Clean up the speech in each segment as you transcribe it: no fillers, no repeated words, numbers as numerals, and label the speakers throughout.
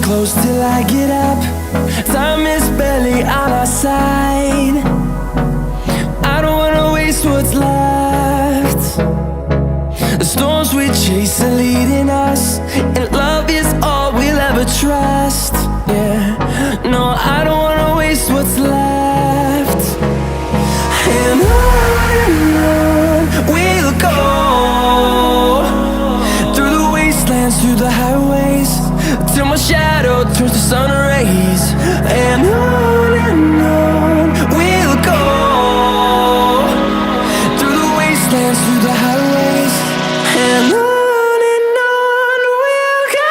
Speaker 1: close till I get up. Time is barely on our side. I don't wanna waste what's left. The storms we chase are leading us, and love is all we'll ever trust. Yeah, no, I don't wanna waste what's left. And on we'll go, through the wastelands, through the highways, till my shadow turns to sun rays. And on we'll go, through the wastelands, through the highways, and on we'll go.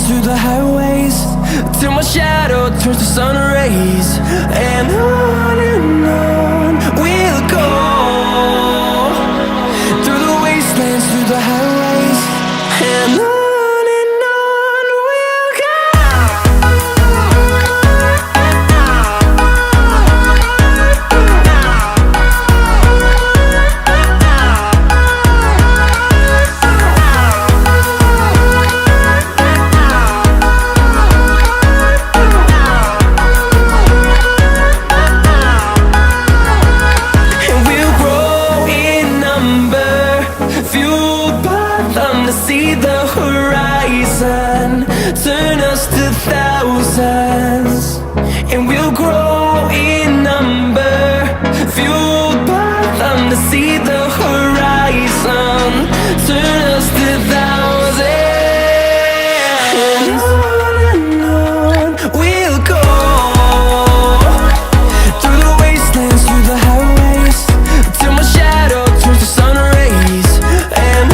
Speaker 1: Through the highways, till my shadow turns to sun rays. And on we'll go, through the wastelands, through the highways, and on we'll go. See the horizon turn us to thousands, and we'll grow in number, fueled by them. To see the horizon turn us to thousands, and on we'll go, through the wastelands, through the highways, till my shadow turns to sun rays. And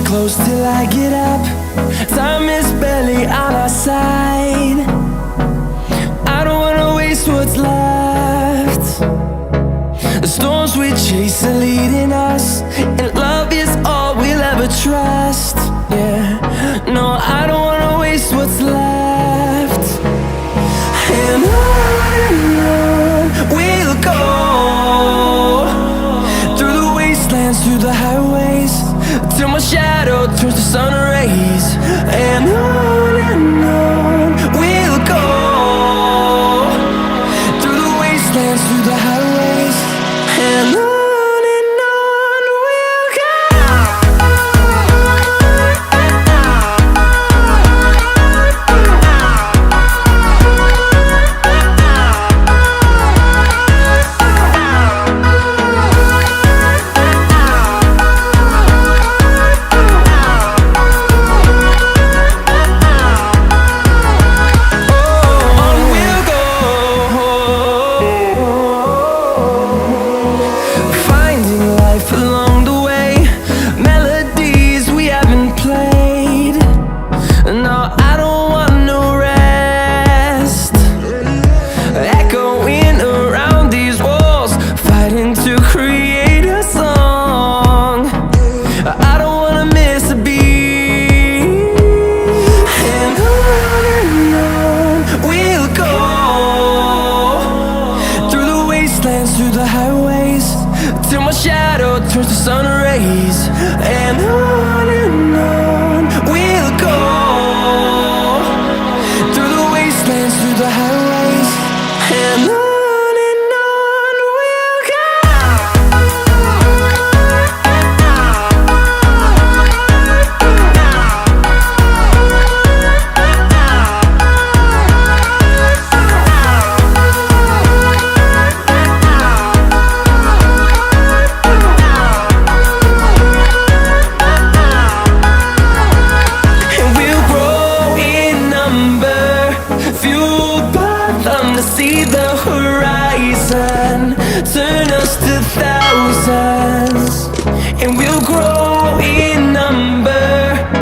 Speaker 1: close till I get up. Time is barely on our side. I don't wanna waste what's left. The storms we chase are leading us, and love is all we'll ever trust. Yeah, no, I don't wanna waste what's left. And on we'll go, through the wastelands, through the highways, till my shadow turns to sun rays. And on we'll go, through the wastelands, through the highways, and on we'll go. see the horizon, turn us to thousands.